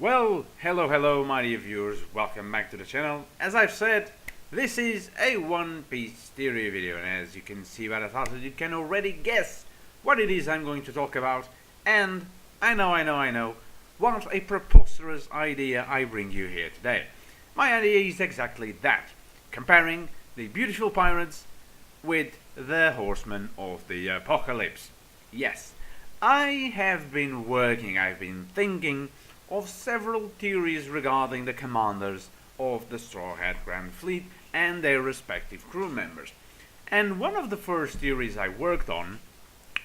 Well, hello my dear viewers, welcome back to the channel. As I've said, this is a One Piece theory video, and as you can see by the title, you can already guess what it is I'm going to talk about. And I know, what a preposterous idea I bring you here today. My idea is exactly that, comparing the beautiful pirates with the Horsemen of the Apocalypse. Yes, I've been thinking of several theories regarding the commanders of the Straw Hat Grand Fleet and their respective crew members. And one of the first theories I worked on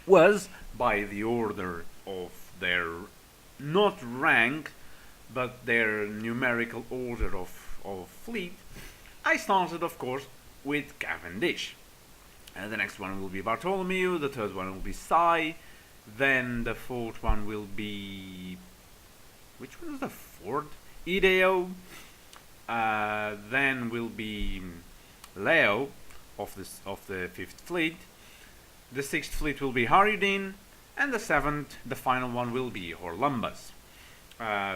was by the order of their, not rank, but their numerical order of fleet. I started, of course, with Cavendish. The next one will be Bartholomew, the third one will be Sai, then the fourth one will be... which one was the fourth? Ideo. Then will be Leo of the Fifth Fleet. The Sixth Fleet will be Haridin, and the seventh, the final one, will be Horlumbus.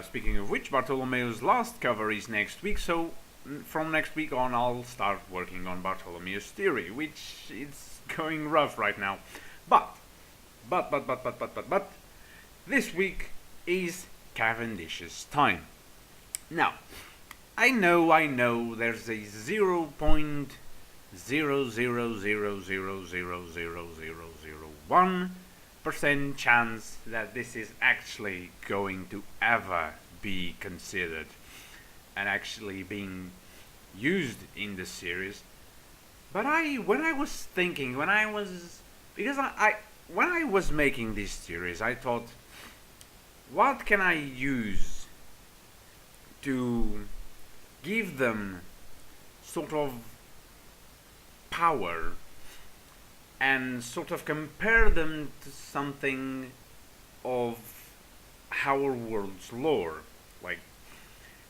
Speaking of which, Bartholomew's last cover is next week, so from next week on I'll start working on Bartholomew's theory, which is going rough right now. But this week is Cavendish's time. Now, I know there's a 0.000000001% chance that this is actually going to ever be considered and actually being used in the series. But when I was making this series, I thought, what can I use to give them sort of power and sort of compare them to something of our world's lore?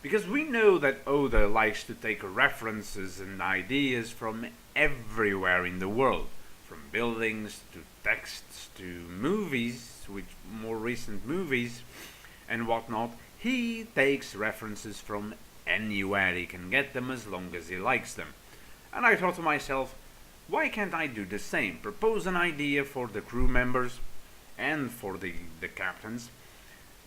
Because we know that Oda likes to take references and ideas from everywhere in the world, from buildings to texts to movies, which more recent movies and whatnot. He takes references from anywhere he can get them, as long as he likes them. And I thought to myself, why can't I do the same? Propose an idea for the crew members and for the captains,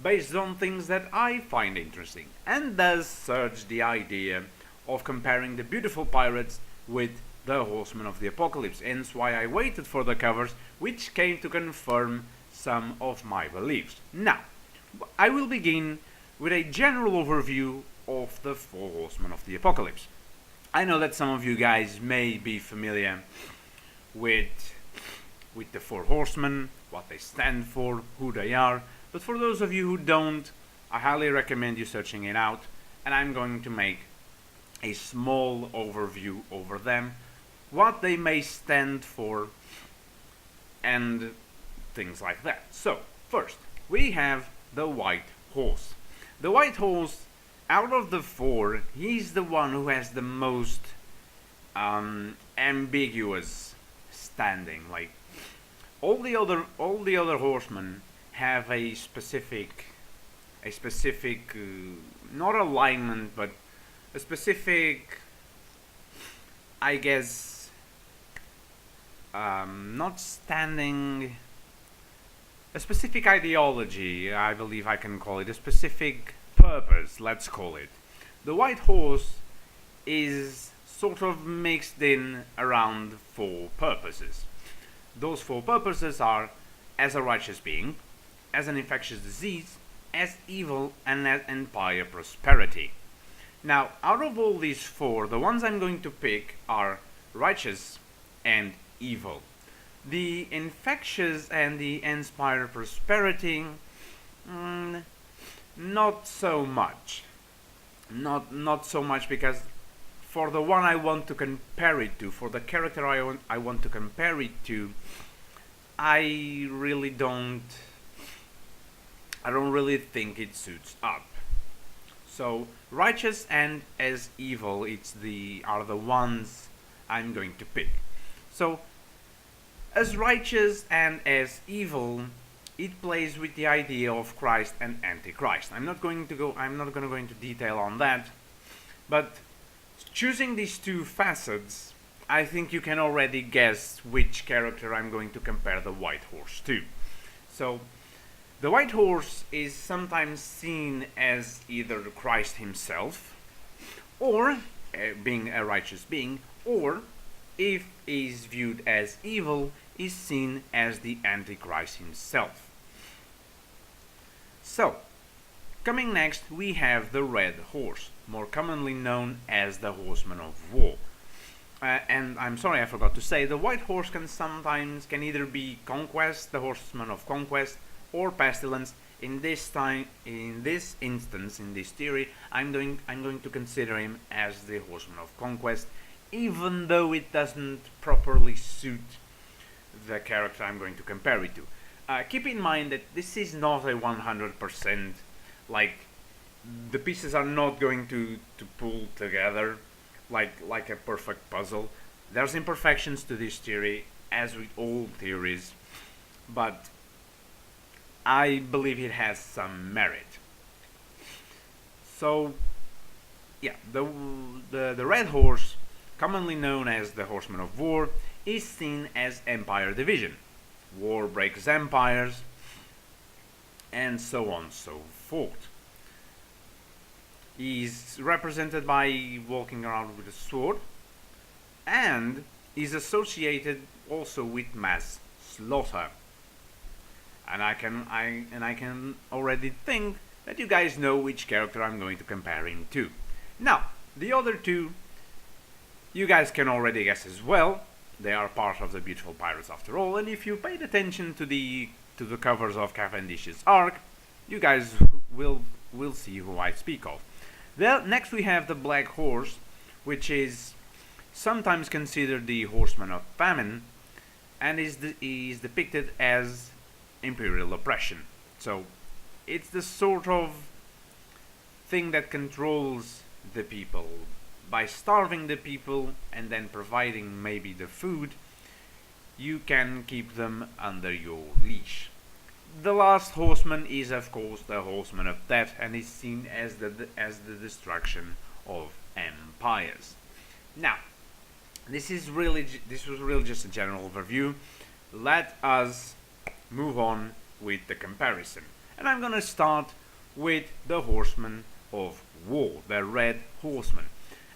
based on things that I find interesting, and thus surged the idea of comparing the beautiful pirates with the Horsemen of the Apocalypse. Hence why I waited for the covers, which came to confirm some of my beliefs. Now, I will begin with a general overview of the four Horsemen of the Apocalypse. I know that some of you guys may be familiar with the four Horsemen, what they stand for, who they are, but for those of you who don't, I highly recommend you searching it out, and I'm going to make a small overview over them, what they may stand for, and things like that. So, first, we have the White Horse. The White Horse, out of the four, he's the one who has the most ambiguous standing. Like, all the other horsemen have a specific not alignment, but a specific, I guess, not standing, a specific ideology, I believe I can call it, a specific purpose, let's call it. The White Horse is sort of mixed in around four purposes. Those four purposes are as a righteous being, as an infectious disease, as evil, and as empire prosperity. Now, out of all these four, the ones I'm going to pick are righteous and evil. The infectious and the empire prosperity, not so much. Not so much, because for the one I want to compare it to, for the character I want to compare it to, I don't really think it suits up. So righteous and as evil, are the ones I'm going to pick. So as righteous and as evil, it plays with the idea of Christ and Antichrist. I'm not going to go into detail on that, but choosing these two facets, I think you can already guess which character I'm going to compare the white horse to. So, the white horse is sometimes seen as either Christ himself, or being a righteous being, or if is viewed as evil, is seen as the Antichrist himself. So, coming next, we have the red horse, more commonly known as the Horsemen of War. And I'm sorry, I forgot to say, the white horse can either be conquest, the Horseman of Conquest, or pestilence. In this instance, in this theory, I'm going to consider him as the Horseman of Conquest, even though it doesn't properly suit the character I'm going to compare it to. Keep in mind that this is not a 100%, like, the pieces are not going to pull together like a perfect puzzle. There's imperfections to this theory, as with all theories, but I believe it has some merit. So, yeah, the red horse, commonly known as the Horseman of War, is seen as empire division. War breaks empires, and so on and so forth. He's represented by walking around with a sword, and is associated also with mass slaughter. And I can already think that you guys know which character I'm going to compare him to. Now, the other two, you guys can already guess as well. They are part of the Beautiful Pirates after all, and if you paid attention to the covers of Cavendish's arc, you guys will see who I speak of. Next we have the Black Horse, which is sometimes considered the Horseman of Famine, and is depicted as imperial oppression. So it's the sort of thing that controls the people. By starving the people and then providing maybe the food, you can keep them under your leash. The last horseman is of course the Horseman of Death, and is seen as the destruction of empires. Now, this was really just a general overview. Let us move on with the comparison, and I'm gonna start with the Horseman of War, the Red Horseman.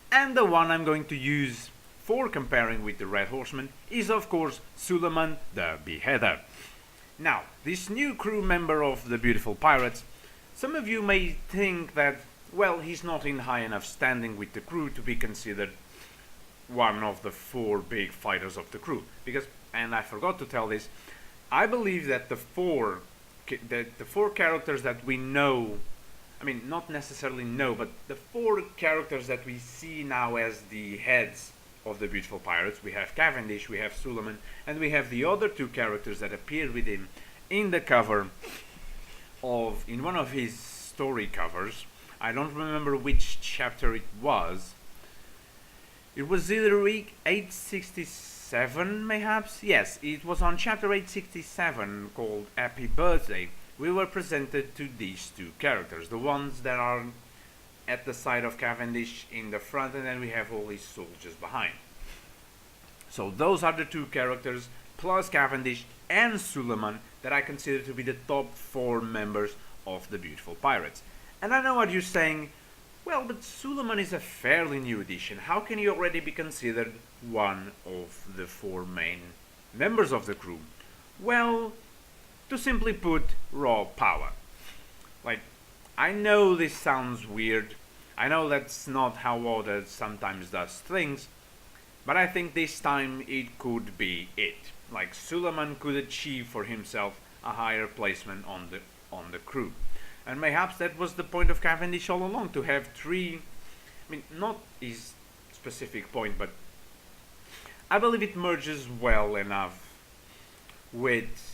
And the one I'm going to use for comparing with the Red Horseman is of course Suleiman the Beheader. Now, this new crew member of the Beautiful Pirates, some of you may think that, well, he's not in high enough standing with the crew to be considered one of the four big fighters of the crew. Because, and I forgot to tell this, I believe that the four characters that we know, I mean, not necessarily know, but the four characters that we see now as the heads of the Beautiful Pirates, we have Cavendish, we have Suleiman, and we have the other two characters that appeared with him in the cover in one of his story covers. I don't remember which chapter it was. It was either week 867, mayhaps? Yes, it was on chapter 867 called Happy Birthday. We were presented to these two characters, the ones that are at the side of Cavendish in the front, and then we have all his soldiers behind. So those are the two characters, plus Cavendish and Suleiman, that I consider to be the top four members of the Beautiful Pirates. And I know what you're saying, well, but Suleiman is a fairly new addition. How can he already be considered one of the four main members of the crew? Well, to simply put, raw power. Like, I know this sounds weird, I know that's not how Oda sometimes does things, but I think this time it could be it. Like, Suleiman could achieve for himself a higher placement on the crew. And mayhaps that was the point of Cavendish all along, to have three, I mean, not his specific point, but I believe it merges well enough with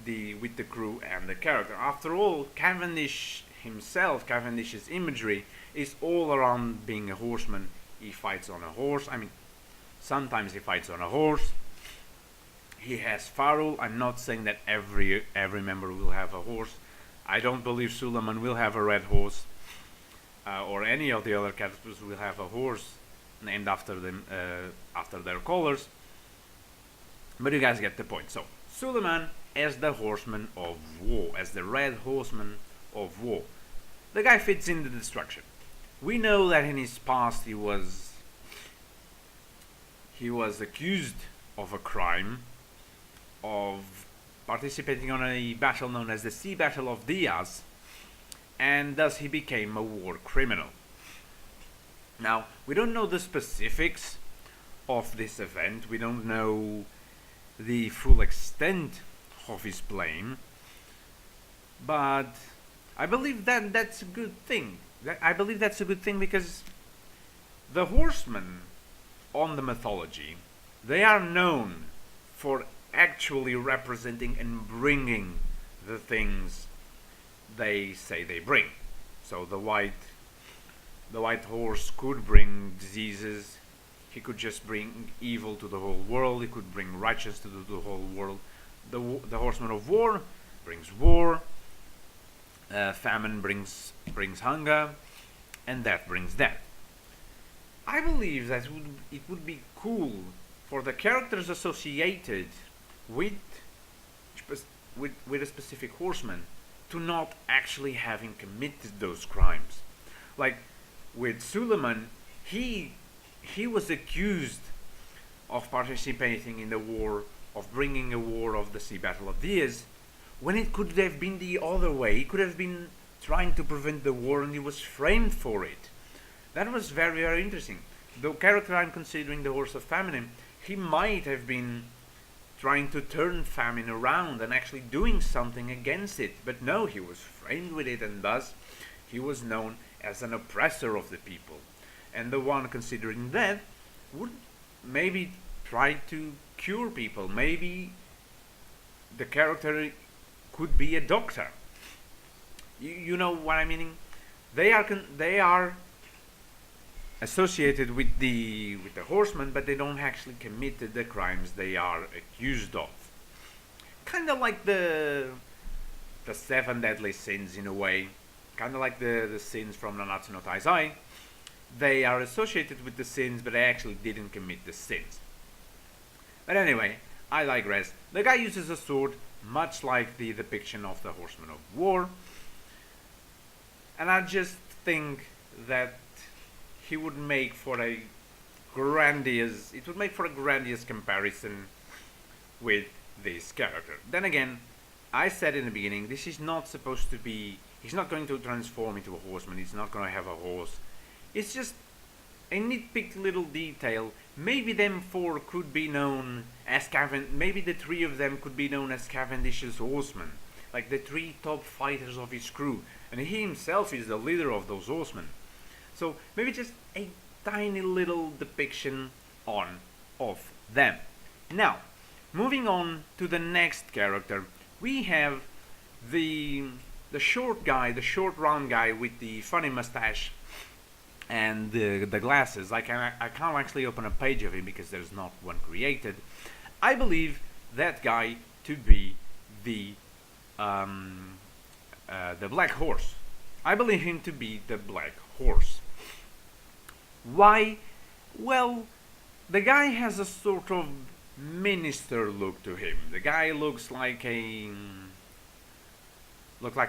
the crew and the character. After all, Cavendish himself, Cavendish's imagery is all around being a horseman. He fights on a horse. I mean, sometimes he fights on a horse. he has Farul. I'm not saying that every member will have a horse. I don't believe Suleiman will have a red horse, or any of the other characters will have a horse named after them, after their colors. But you guys get the point. So Suleiman as the horseman of war, as the red horseman of war. The guy fits in the destruction. We know that in his past he was accused of a crime, of participating on a battle known as the Sea Battle of Diaz, and thus he became a war criminal. Now, we don't know the specifics of this event, we don't know the full extent of his blame, but I believe that that's a good thing. I believe that's a good thing because the horsemen on the mythology, they are known for actually representing and bringing the things they say they bring. So the white horse could bring diseases. He could just bring evil to the whole world. He could bring righteousness to the whole world. The horseman of war brings war. Famine brings hunger, and death brings death. I believe that it would be cool for the characters associated with a specific horseman to not actually having committed those crimes. Like with Suleiman, he was accused of participating in the war, of bringing a war of the Sea Battle of Diaz, when it could have been the other way. He could have been trying to prevent the war and he was framed for it. That was very, very interesting. The character I'm considering, the Horse of Famine, he might have been trying to turn famine around and actually doing something against it. But no, he was framed with it, and thus he was known as an oppressor of the people. And the one considering that would maybe try to cure people. Maybe the character could be a doctor. You know what I mean? They are associated with the horsemen, but they don't actually commit the crimes they are accused of. Kind of like the seven deadly sins in a way. Kind of like the sins from Nanatsu no Taizai. They are associated with the sins, but they actually didn't commit the sins. But anyway, I digress. The guy uses a sword, much like the depiction of the Horsemen of War. And I just think that he would make for a grandiose comparison with this character. Then again, I said in the beginning, this is not supposed to be, he's not going to transform into a horseman, he's not going to have a horse. It's just a nitpick little detail. Maybe them four could be known as maybe the three of them could be known as Cavendish's horsemen, like the three top fighters of his crew, and he himself is the leader of those horsemen. So maybe just a tiny little depiction of them. Now, moving on to the next character, we have the short guy, the short round guy with the funny mustache and the glasses. I can't actually open a page of him because there's not one created. I believe that guy to be the Black Horse. I believe him to be the Black Horse. Why? Well, the guy has a sort of minister look to him. The guy looks like a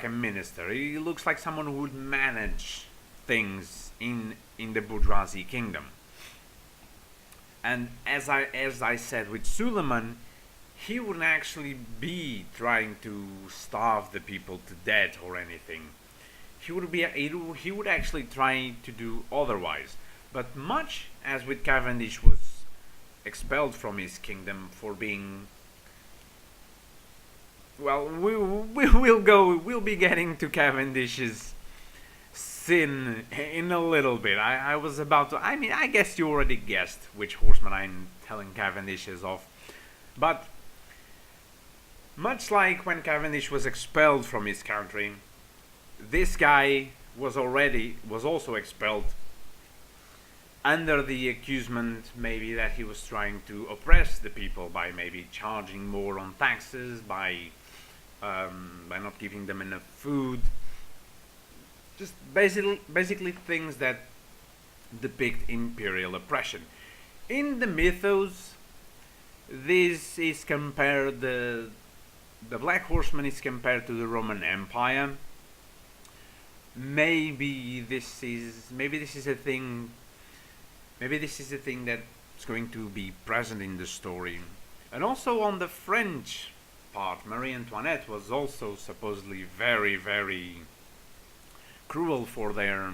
minister. He looks like someone who would manage things in the bourgeoisie kingdom. And as I said with Suleiman, he wouldn't actually be trying to starve the people to death or anything. He would actually try to do otherwise. But much as with Cavendish was expelled from his kingdom for being, well, we'll be getting to Cavendish's sin in a little bit. I was about to, I guess you already guessed which horseman I'm telling Cavendish is of. But much like when Cavendish was expelled from his country, this guy was also expelled under the accusation maybe that he was trying to oppress the people by maybe charging more on taxes, by not giving them enough food, just basically things that depict imperial oppression. In the mythos, this is compared, the Black Horseman is compared to the Roman Empire. Maybe this is a thing that's going to be present in the story. And also on the French part, Marie Antoinette was also supposedly very, very cruel for the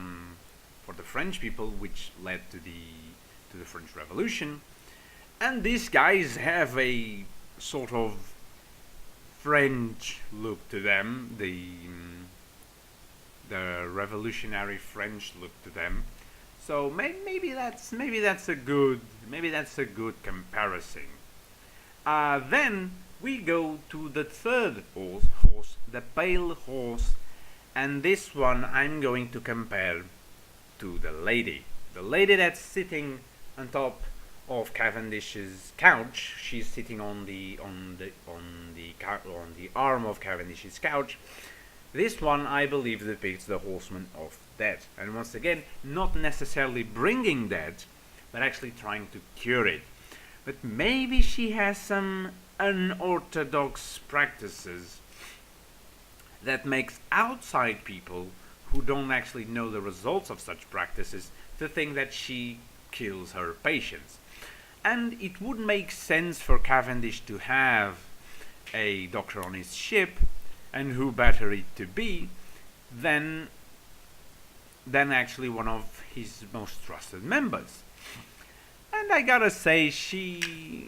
French people, which led to the French Revolution. And these guys have a sort of French look to them, the revolutionary French look to them. So maybe that's a good comparison. Then we go to the third horse, the pale horse, and this one I'm going to compare to the lady that's sitting on top of Cavendish's couch. She's sitting on the arm of Cavendish's couch. This one, I believe, depicts the horseman of death, and once again, not necessarily bringing death, but actually trying to cure it. But maybe she has some unorthodox practices that makes outside people who don't actually know the results of such practices to think that she kills her patients. And it would make sense for Cavendish to have a doctor on his ship, and who better it to be than actually one of his most trusted members. And I gotta say,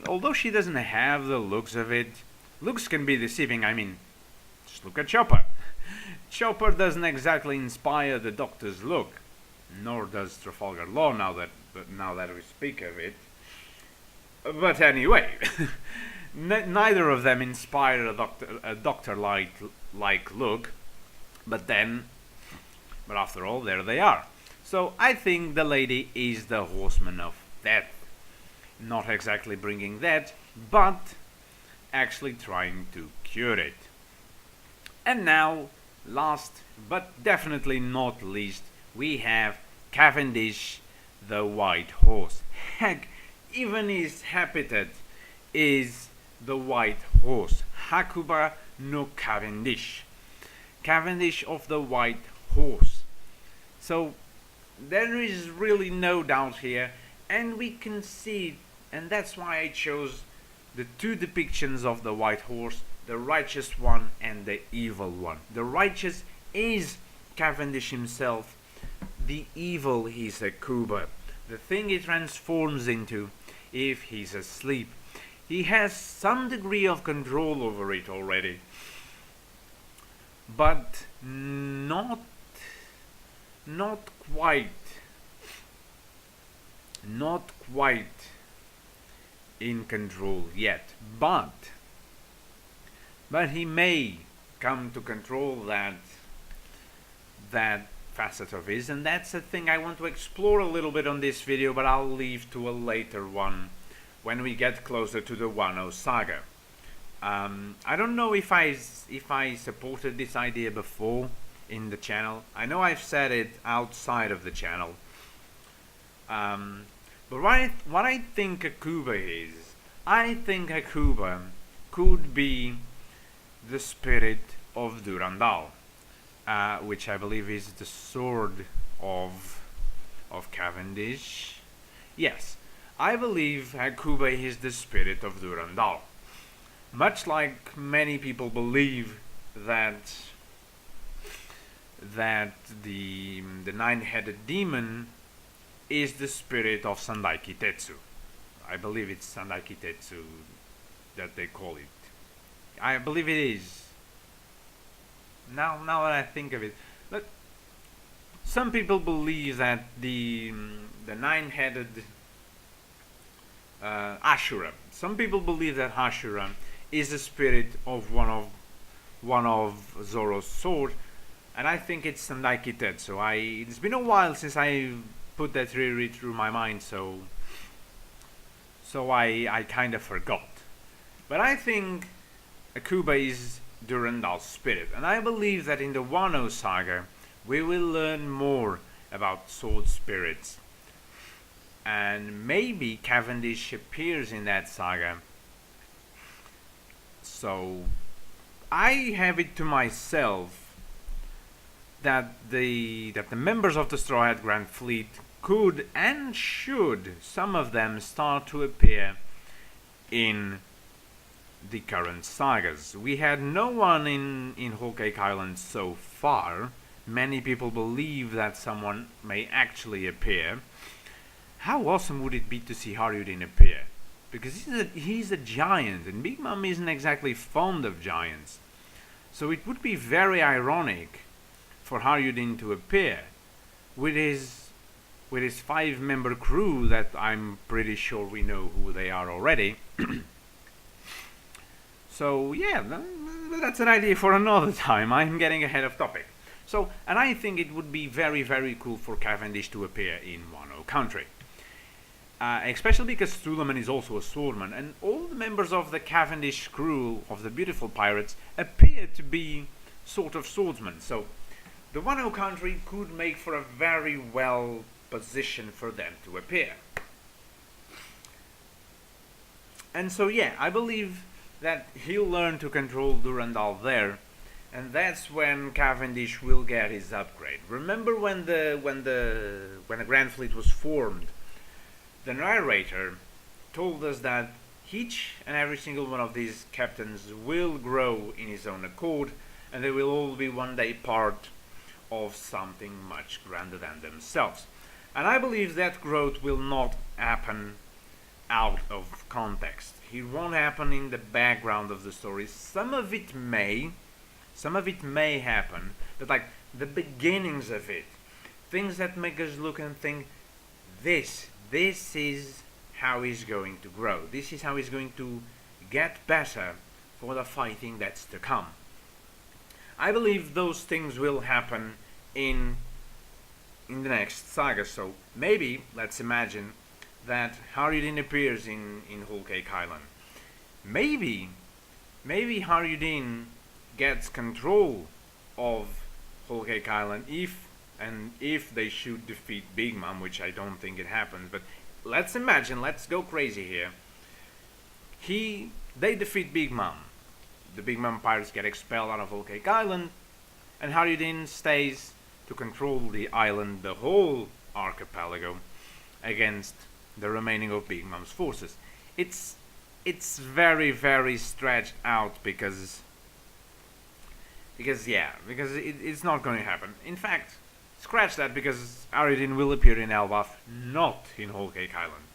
although she doesn't have the looks of it, looks can be deceiving. I mean, just look at Chopper. Chopper doesn't exactly inspire the Doctor's look, nor does Trafalgar Law, now that we speak of it. But anyway, neither of them inspire a doctor-like look, but after all, there they are. So I think the lady is the horseman of death, not exactly bringing death, but actually trying to cure it. And now, last but definitely not least, we have Cavendish, the white horse. Heck, even his epithet is the white horse, Hakuba no Cavendish, Cavendish of the white horse. So there is really no doubt here, and we can see, and that's why I chose the two depictions of the white horse, the righteous one and the evil one. The righteous is Cavendish himself, the evil is Hakuba, the thing he transforms into if he's asleep. He has some degree of control over it already, but not quite in control yet. But he may come to control that facet of his, and that's a thing I want to explore a little bit on this video, but I'll leave to a later one when we get closer to the Wano saga. I don't know if I supported this idea before in the channel. I know I've said it outside of the channel. But what I think Hakuba is, I think Hakuba could be the spirit of Durandal, which I believe is the sword of Cavendish. Yes, I believe Hakuba is the spirit of Durandal. Much like many people believe that the nine-headed demon is the spirit of Sandai Kitetsu. I believe it's Sandai Kitetsu that they call it. I believe it is. Now that I think of it, look, some people believe that the nine-headed Ashura. Some people believe that Ashura is the spirit of one of Zoro's sword, and I think it's Sandai Kitetsu. It's been a while since I put that theory through my mind, so I kind of forgot. But I think Akuba is Durandal's spirit, and I believe that in the Wano saga we will learn more about sword spirits, and maybe Cavendish appears in that saga. So I have it to myself that the members of the Straw Hat Grand Fleet could and should, some of them, start to appear in the current sagas. We had no one in Whole Cake Island so far. Many people believe that someone may actually appear. How awesome would it be to see Haryudin appear? Because he's a giant, and Big Mom isn't exactly fond of giants. So it would be very ironic for Haryudin to appear with his 5-member crew that I'm pretty sure we know who they are already. So yeah, that's an idea for another time. I'm getting ahead of topic. So, and I think it would be very, very cool for Cavendish to appear in Wano country. Especially because Suleiman is also a swordman, and all the members of the Cavendish crew of the Beautiful Pirates appear to be sort of swordsmen. So the Wano country could make for a very well position for them to appear. And so yeah, I believe that he'll learn to control Durandal there, and that's when Cavendish will get his upgrade. Remember when the Grand Fleet was formed, the narrator told us that each and every single one of these captains will grow in his own accord, and they will all be one day part of something much grander than themselves. And I believe that growth will not happen out of context. It won't happen in the background of the story. Some of it may happen, but like the beginnings of it, things that make us look and think, this is how he's going to grow. This is how he's going to get better for the fighting that's to come. I believe those things will happen in the next saga. So maybe, let's imagine that Haryudin appears in Whole Cake Island. Maybe Haryudin gets control of Whole Cake Island if they should defeat Big Mom, which I don't think it happens. But let's imagine, let's go crazy here. They defeat Big Mom. The Big Mom pirates get expelled out of Whole Cake Island, and Haryudin stays to control the island, the whole archipelago, against the remaining of Big Mom's forces. It's very, very stretched out because it's not going to happen. In fact, scratch that, because Haryudin will appear in Elbaf, not in Whole Cake Island.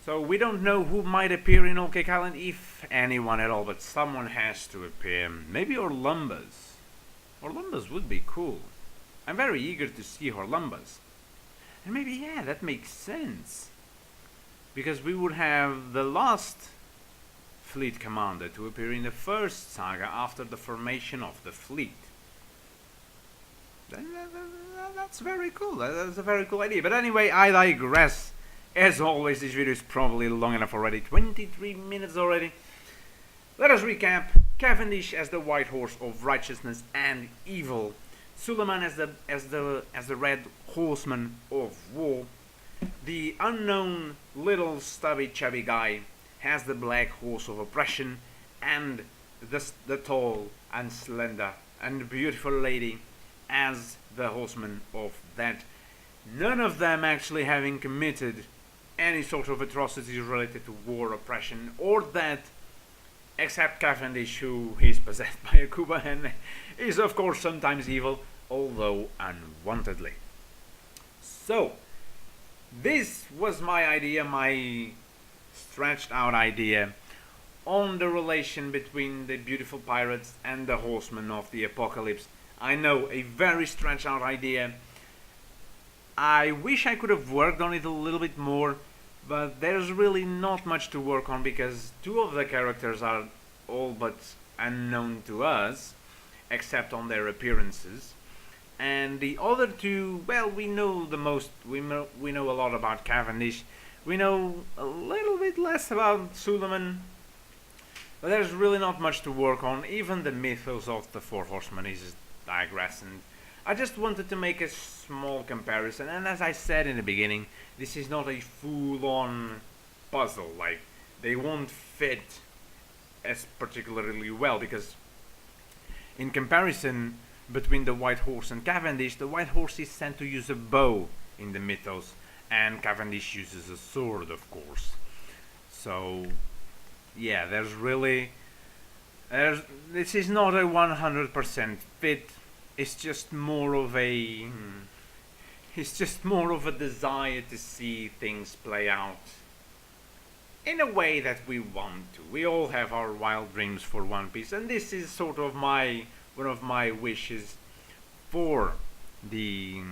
So we don't know who might appear in Whole Cake Island, if anyone at all, but someone has to appear. Maybe Orlumbus. Orlumbus would be cool. I'm very eager to see Orlumbus. And maybe, yeah, that makes sense. Because we would have the last fleet commander to appear in the first saga after the formation of the fleet. That's very cool. That's a very cool idea. But anyway, I digress. As always, this video is probably long enough already. 23 minutes already. Let us recap. Cavendish as the white horse of righteousness and evil. Suleiman as the red horseman of war. The unknown little stubby chubby guy has the black horse of oppression, and the tall and slender and beautiful lady as the horseman of that. None of them actually having committed any sort of atrocities related to war, oppression, or that, except Cavendish, who is possessed by a Kuba and is of course sometimes evil, although unwantedly. So, this was my idea, my stretched out idea on the relation between the beautiful pirates and the horsemen of the apocalypse. I know, a very stretched out idea. I wish I could have worked on it a little bit more, but there's really not much to work on because two of the characters are all but unknown to us, except on their appearances. and the other two, well, we know the most. We know a lot about Cavendish. We know a little bit less about Suleiman, but there's really not much to work on. Even the mythos of the four horsemen is digressing. I just wanted to make a small comparison, and as I said in the beginning, this is not a full-on puzzle. Like, they won't fit as particularly well, because in comparison between the White Horse and Cavendish, the White Horse is sent to use a bow in the mythos, and Cavendish uses a sword, of course. So yeah, this is not a 100% fit. It's just more of a desire to see things play out in a way that we want to. We all have our wild dreams for One Piece, and this is sort of one of my wishes for the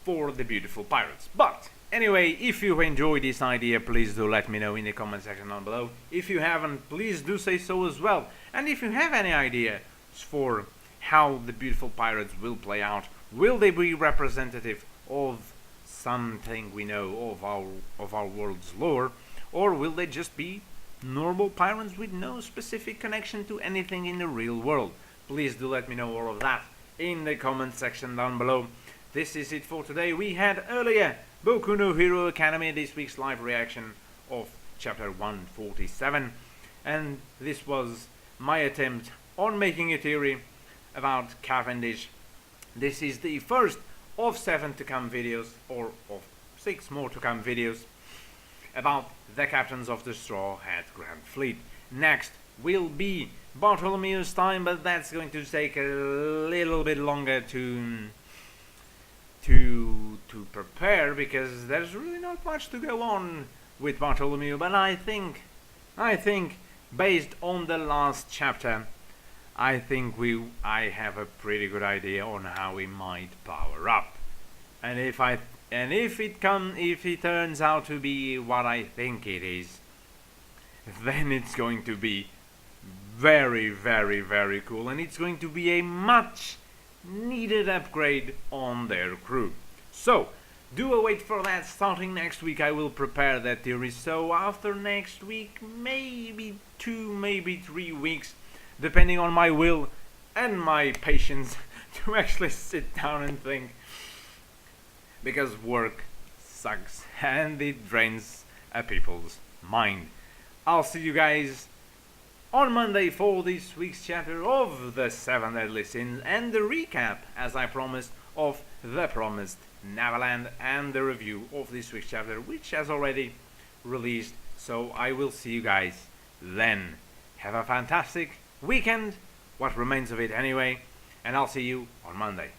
beautiful pirates. But anyway, if you enjoyed this idea, please do let me know in the comment section down below. If you haven't, please do say so as well. And if you have any ideas for how the beautiful pirates will play out, will they be representative of something we know of our world's lore, or will they just be normal pirates with no specific connection to anything in the real world? Please do let me know all of that in the comment section down below. This is it for today. We had earlier Boku no Hero Academy, this week's live reaction of chapter 147, and this was my attempt on making a theory about Cavendish. This is the first of 7 to come videos, or of 6 more to come videos, about the captains of the Straw Hat Grand Fleet. Next will be Bartholomew's time, but that's going to take a little bit longer to prepare, because there's really not much to go on with Bartholomew. But I think based on the last chapter, I have a pretty good idea on how he might power up. And if it turns out to be what I think it is, then it's going to be very, very, very cool, and it's going to be a much needed upgrade on their crew. So do await for that. Starting next week I will prepare that theory, so after next week, maybe 2, maybe 3 weeks, depending on my will and my patience to actually sit down and think, because work sucks and it drains a people's mind. I'll see you guys on Monday for this week's chapter of the 7 Deadly Sins, and the recap, as I promised, of The Promised Neverland, and the review of this week's chapter, which has already released. So I will see you guys then. Have a fantastic weekend, what remains of it anyway, and I'll see you on Monday.